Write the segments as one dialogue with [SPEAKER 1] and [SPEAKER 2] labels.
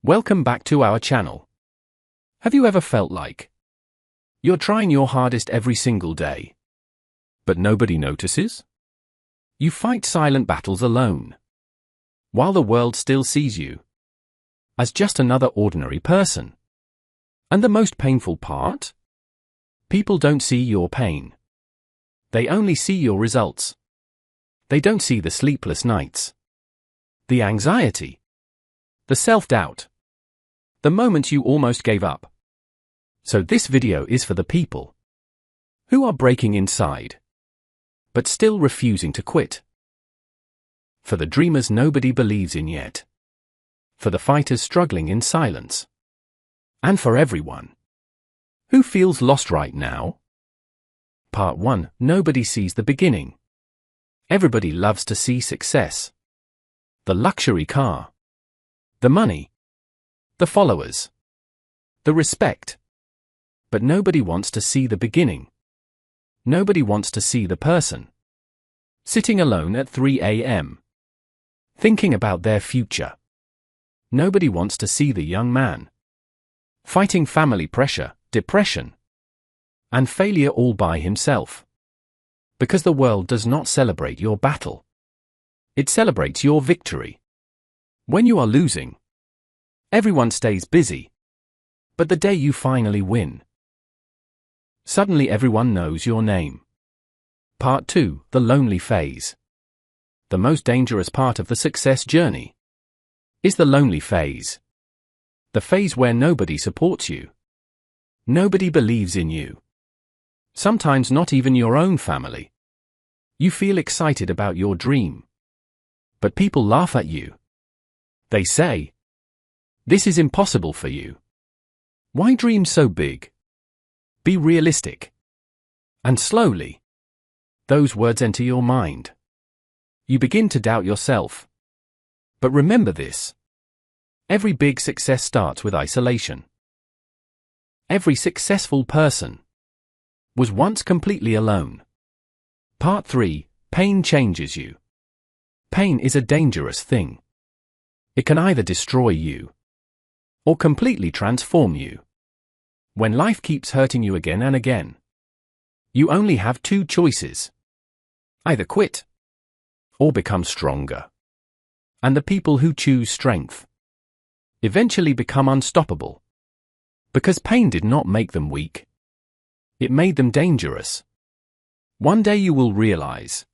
[SPEAKER 1] Welcome back to our channel. Have you ever felt like you're trying your hardest every single day, but nobody notices? You fight silent battles alone, while the world still sees you as just another ordinary person. And the most painful part? People don't see your pain. They only see your results. They don't see the sleepless nights, the anxiety, the self-doubt, the moment you almost gave up. So this video is for the people who are breaking inside, but still refusing to quit. For the dreamers nobody believes in yet. For the fighters struggling in silence. And for everyone who feels lost right now. Part 1. Nobody sees the beginning. Everybody loves to see success. The luxury car. The money. The followers. The respect. But nobody wants to see the beginning. Nobody wants to see the person sitting alone at 3 a.m. thinking about their future. Nobody wants to see the young man fighting family pressure, depression, and failure all by himself. Because the world does not celebrate your battle. It celebrates your victory. When you are losing, everyone stays busy. But the day you finally win, suddenly everyone knows your name. Part 2. The lonely phase. The most dangerous part of the success journey is the lonely phase. The phase where nobody supports you. Nobody believes in you. Sometimes not even your own family. You feel excited about your dream, but people laugh at you. They say, "This is impossible for you. Why dream so big? Be realistic." And slowly, those words enter your mind. You begin to doubt yourself. But remember this. Every big success starts with isolation. Every successful person was once completely alone. Part 3. Pain changes you. Pain is a dangerous thing. It can either destroy you or completely transform you. When life keeps hurting you again and again, you only have two choices. Either quit or become stronger. And the people who choose strength eventually become unstoppable. Because pain did not make them weak. It made them dangerous. One day you will realize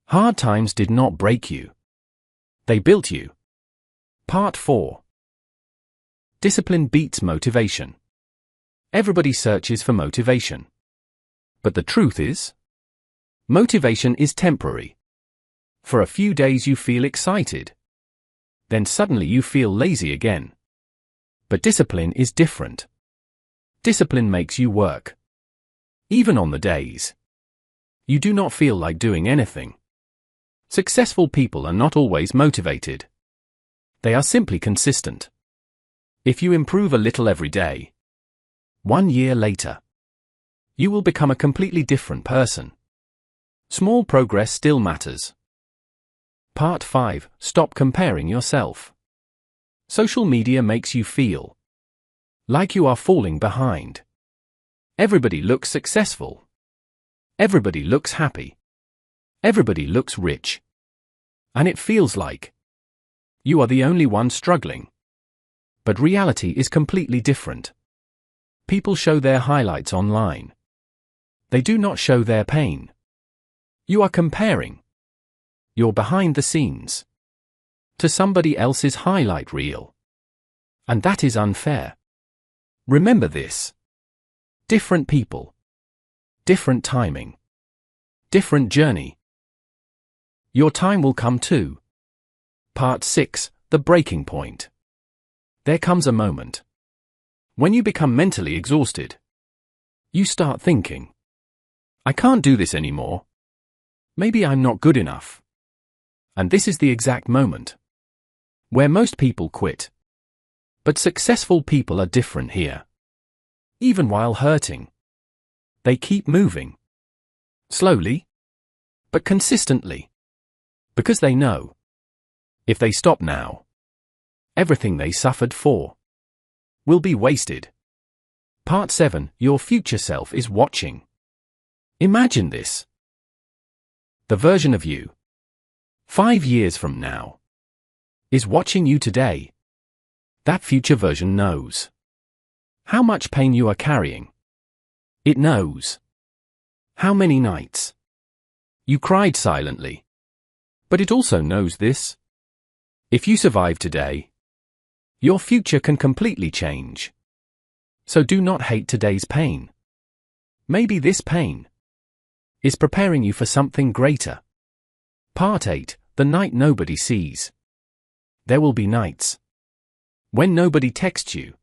[SPEAKER 1] hard times did not break you. They built you. Part 4. Discipline beats motivation. Everybody searches for motivation. But the truth is, motivation is temporary. For a few days you feel excited. Then suddenly you feel lazy again. But discipline is different. Discipline makes you work. Even on the days you do not feel like doing anything. Successful people are not always motivated. They are simply consistent. If you improve a little every day, 1 year later, you will become a completely different person. Small progress still matters. Part 5. Stop comparing yourself. Social media makes you feel like you are falling behind. Everybody looks successful. Everybody looks happy. Everybody looks rich. And it feels like you are the only one struggling. But reality is completely different. People show their highlights online. They do not show their pain. You are comparing your behind the scenes to somebody else's highlight reel. And that is unfair. Remember this. Different people. Different timing. Different journey. Your time will come too. Part 6. The breaking point. There comes a moment when you become mentally exhausted. You start thinking, I can't do this anymore. Maybe I'm not good enough. And this is the exact moment where most people quit. But successful people are different here. Even while hurting, they keep moving. Slowly, but consistently. Because they know, if they stop now, everything they suffered for will be wasted. Part 7. Your future self is watching. Imagine this. The version of you 5 years from now is watching you today. That future version knows how much pain you are carrying. It knows how many nights you cried silently. But it also knows this. If you survive today, your future can completely change. So do not hate today's pain. Maybe this pain is preparing you for something greater. Part 8. The night nobody sees. There will be nights when nobody texts you,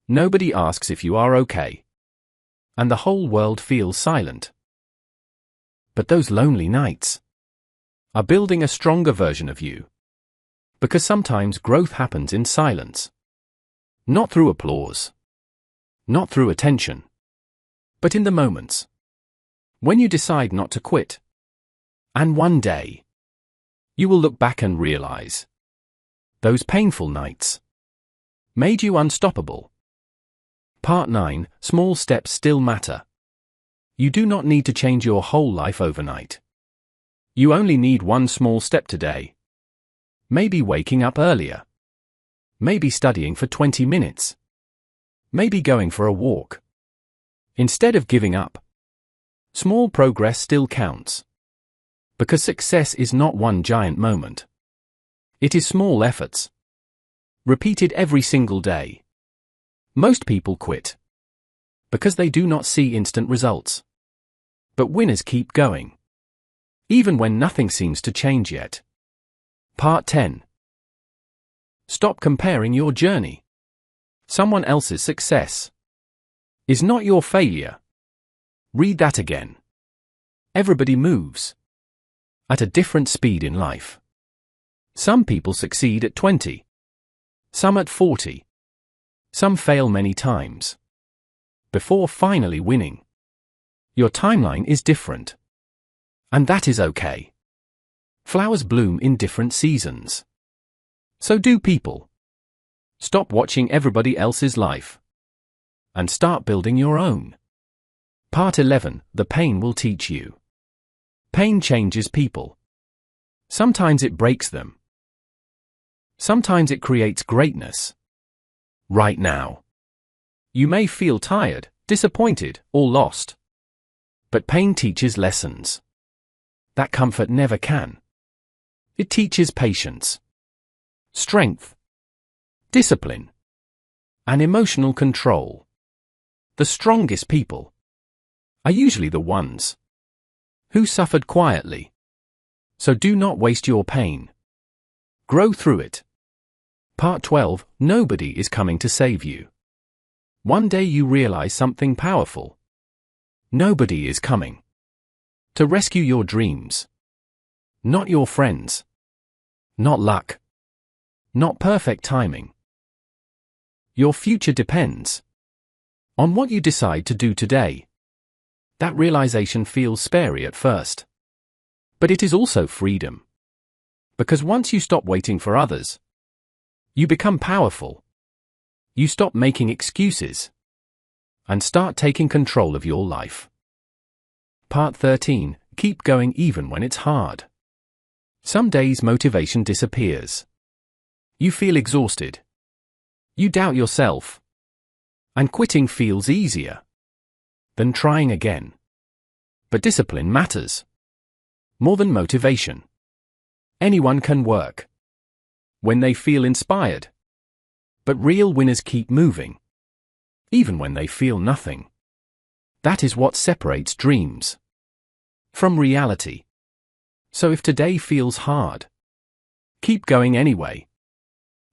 [SPEAKER 1] nobody asks if you are okay, and the whole world feels silent. But those lonely nights are building a stronger version of you. Because sometimes growth happens in silence. Not through applause, not through attention, but in the moments when you decide not to quit. And one day, you will look back and realize those painful nights made you unstoppable. Part 9. Small steps still matter. You do not need to change your whole life overnight. You only need one small step today. Maybe waking up earlier. Maybe studying for 20 minutes. Maybe going for a walk. Instead of giving up, small progress still counts. Because success is not one giant moment. It is small efforts, repeated every single day. Most people quit because they do not see instant results. But winners keep going, even when nothing seems to change yet. Part 10. Stop comparing your journey. Someone else's success is not your failure. Read that again. Everybody moves at a different speed in life. Some people succeed at 20, some at 40. Some fail many times before finally winning. Your timeline is different. And that is okay. Flowers bloom in different seasons. So do people. Stop watching everybody else's life and start building your own. Part 11. The pain will teach you. Pain changes people. Sometimes it breaks them. Sometimes it creates greatness. Right now, you may feel tired, disappointed, or lost. But pain teaches lessons that comfort never can. It teaches patience, strength, discipline, and emotional control. The strongest people are usually the ones who suffered quietly. So do not waste your pain. Grow through it. Part 12. Nobody is coming to save you. One day you realize something powerful. Nobody is coming to rescue your dreams. Not your friends. Not luck. Not perfect timing. Your future depends on what you decide to do today. That realization feels scary at first. But it is also freedom. Because once you stop waiting for others, you become powerful. You stop making excuses and start taking control of your life. Part 13. Keep going even when it's hard. Some days motivation disappears. You feel exhausted. You doubt yourself. And quitting feels easier than trying again. But discipline matters more than motivation. Anyone can work when they feel inspired. But real winners keep moving, even when they feel nothing. That is what separates dreams from reality. So if today feels hard, keep going anyway.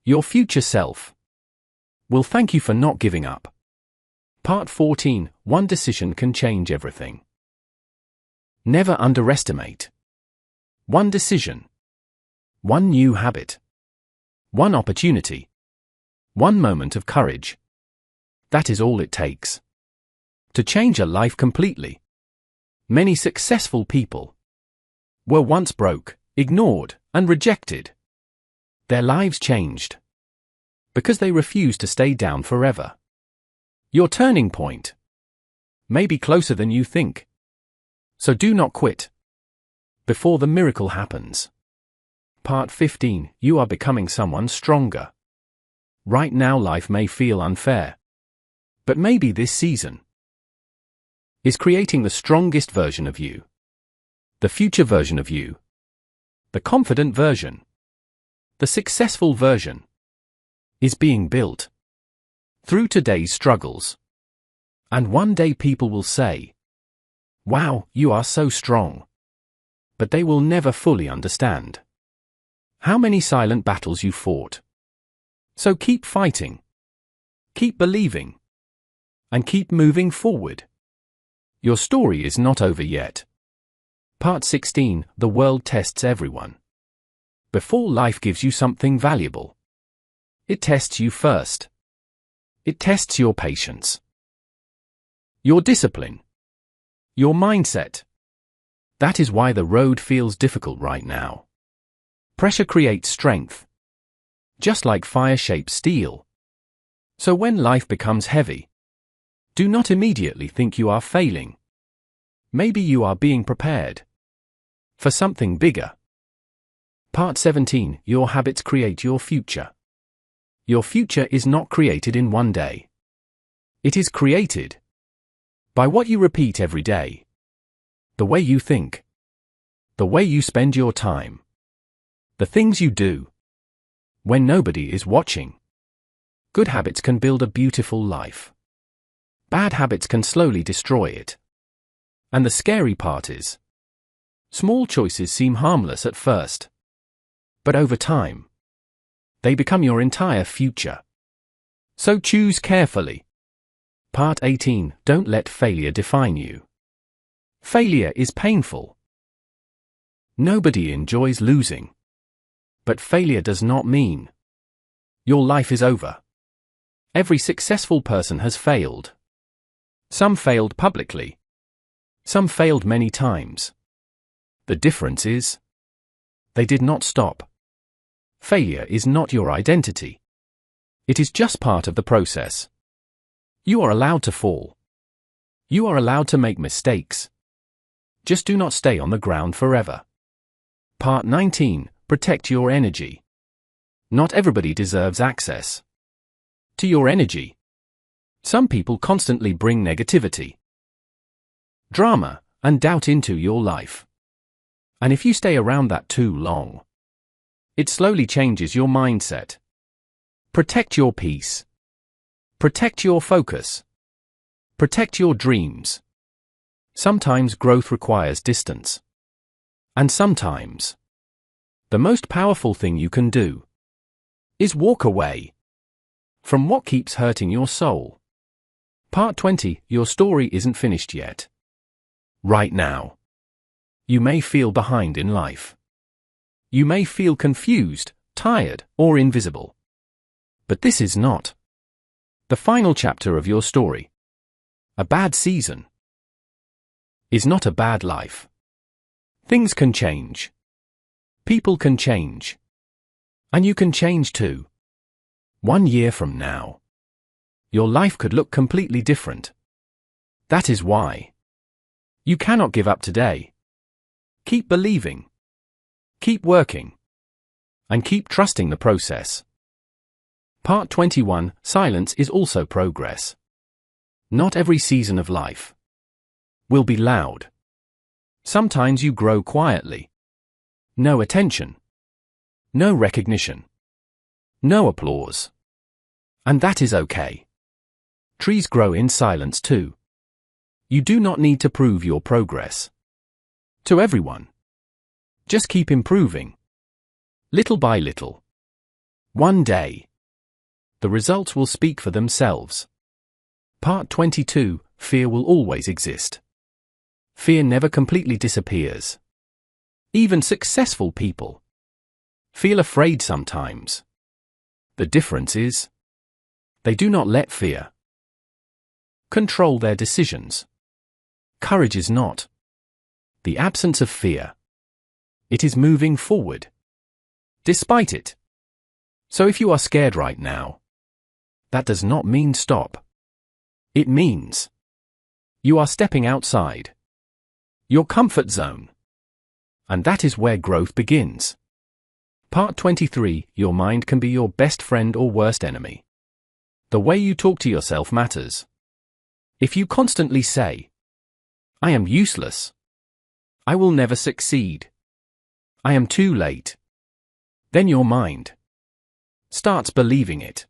[SPEAKER 1] Your future self will thank you for not giving up. Part 14. One decision can change everything. Never underestimate. One decision. One new habit. One opportunity. One moment of courage. That is all it takes to change a life completely. Many successful people were once broke, ignored, and rejected. Their lives changed because they refuse to stay down forever. Your turning point may be closer than you think. So do not quit before the miracle happens. Part 15. You are becoming someone stronger. Right now life may feel unfair. But maybe this season is creating the strongest version of you. The future version of you. The confident version. The successful version is being built through today's struggles. And one day people will say, "Wow, you are so strong." But they will never fully understand how many silent battles you fought. So keep fighting. Keep believing. And keep moving forward. Your story is not over yet. Part 16. The world tests everyone. Before life gives you something valuable, it tests you first. It tests your patience, your discipline, your mindset. That is why the road feels difficult right now. Pressure creates strength, just like fire shapes steel. So when life becomes heavy, do not immediately think you are failing. Maybe you are being prepared for something bigger. Part 17. Your habits create your future. Your future is not created in one day. It is created by what you repeat every day. The way you think. The way you spend your time. The things you do when nobody is watching. Good habits can build a beautiful life. Bad habits can slowly destroy it. And the scary part is, small choices seem harmless at first. But over time, they become your entire future. So choose carefully. Part 18. Don't let failure define you. Failure is painful. Nobody enjoys losing. But failure does not mean your life is over. Every successful person has failed. Some failed publicly. Some failed many times. The difference is, they did not stop. Failure is not your identity. It is just part of the process. You are allowed to fall. You are allowed to make mistakes. Just do not stay on the ground forever. Part 19. Protect your energy. Not everybody deserves access to your energy. Some people constantly bring negativity, drama, and doubt into your life. And if you stay around that too long, it slowly changes your mindset. Protect your peace. Protect your focus. Protect your dreams. Sometimes growth requires distance. And sometimes, the most powerful thing you can do is walk away from what keeps hurting your soul. Part 20. Your story isn't finished yet. Right now, you may feel behind in life. You may feel confused, tired, or invisible. But this is not the final chapter of your story. A bad season is not a bad life. Things can change. People can change. And you can change too. 1 year from now, your life could look completely different. That is why you cannot give up today. Keep believing. Keep working. And keep trusting the process. Part 21. Silence is also progress. Not every season of life will be loud. Sometimes you grow quietly. No attention. No recognition. No applause. And that is okay. Trees grow in silence too. You do not need to prove your progress to everyone. Just keep improving. Little by little. One day, the results will speak for themselves. Part 22. Fear will always exist. Fear never completely disappears. Even successful people feel afraid sometimes. The difference is, they do not let fear control their decisions. Courage is not the absence of fear. It is moving forward despite it. So if you are scared right now, that does not mean stop. It means you are stepping outside your comfort zone. And that is where growth begins. Part 23. Your mind can be your best friend or worst enemy. The way you talk to yourself matters. If you constantly say, "I am useless," "I will never succeed," "I am too late," then your mind starts believing it.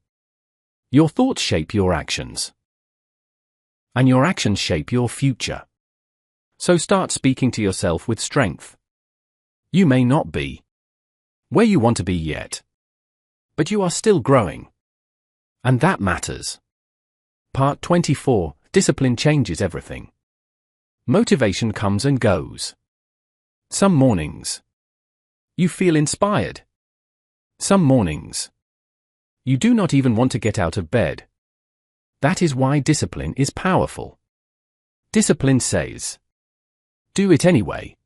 [SPEAKER 1] Your thoughts shape your actions. And your actions shape your future. So start speaking to yourself with strength. You may not be where you want to be yet, but you are still growing. And that matters. Part 24. Discipline changes everything. Motivation comes and goes. Some mornings you feel inspired. Some mornings you do not even want to get out of bed. That is why discipline is powerful. Discipline says, do it anyway.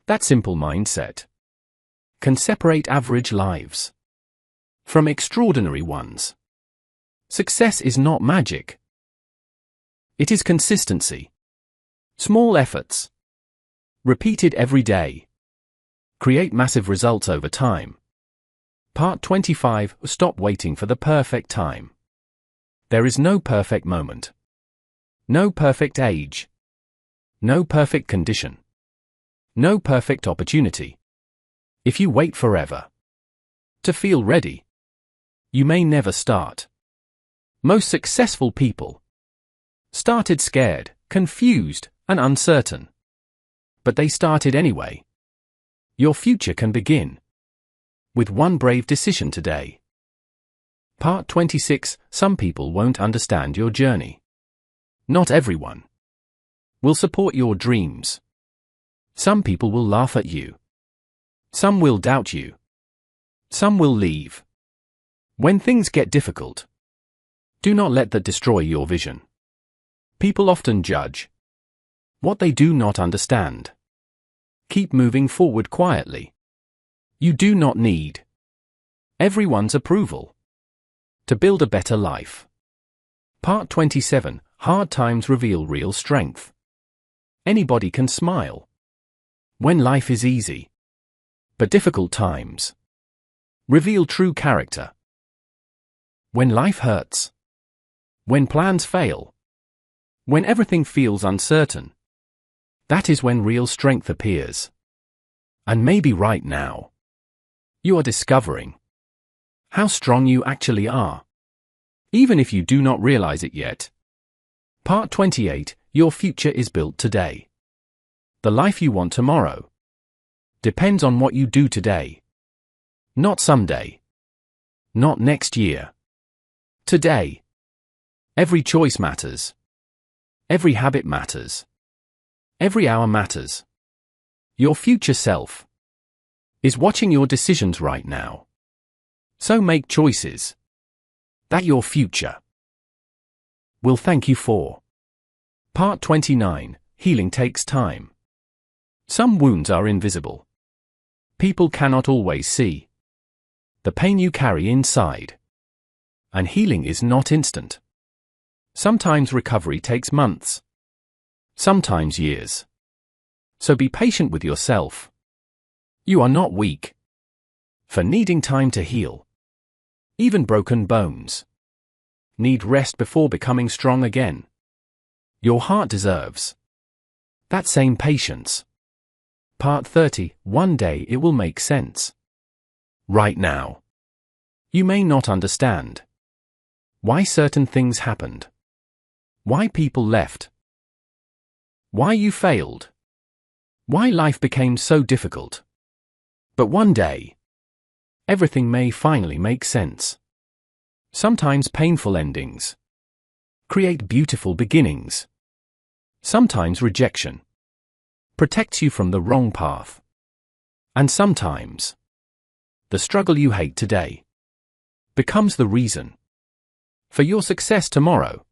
[SPEAKER 1] That simple mindset can separate average lives from extraordinary ones. Success is not magic. It is consistency. Small efforts, repeated every day, create massive results over time. Part 25. Stop waiting for the perfect time. There is no perfect moment. No perfect age. No perfect condition. No perfect opportunity. If you wait forever to feel ready, you may never start. Most successful people started scared, confused, and uncertain. But they started anyway. Your future can begin with one brave decision today. Part 26. Some people won't understand your journey. Not everyone will support your dreams. Some people will laugh at you. Some will doubt you. Some will leave. When things get difficult, do not let that destroy your vision. People often judge what they do not understand. Keep moving forward quietly. You do not need everyone's approval to build a better life. Part 27. Hard times reveal real strength. Anybody can smile when life is easy. But difficult times reveal true character. When life hurts, when plans fail, when everything feels uncertain, that is when real strength appears. And maybe right now, you are discovering how strong you actually are, even if you do not realize it yet. Part 28. Your future is built today. The life you want tomorrow depends on what you do today. Not someday. Not next year. Today. Every choice matters. Every habit matters. Every hour matters. Your future self is watching your decisions right now. So make choices that your future will thank you for. Part 29. Healing takes time. Some wounds are invisible. People cannot always see the pain you carry inside. And healing is not instant. Sometimes recovery takes months. Sometimes years. So be patient with yourself. You are not weak for needing time to heal. Even broken bones need rest before becoming strong again. Your heart deserves that same patience. Part 30. One day it will make sense. Right now, you may not understand why certain things happened, why people left, why you failed, why life became so difficult. But one day, everything may finally make sense. Sometimes painful endings create beautiful beginnings. Sometimes rejection protects you from the wrong path. And sometimes, the struggle you hate today becomes the reason for your success tomorrow.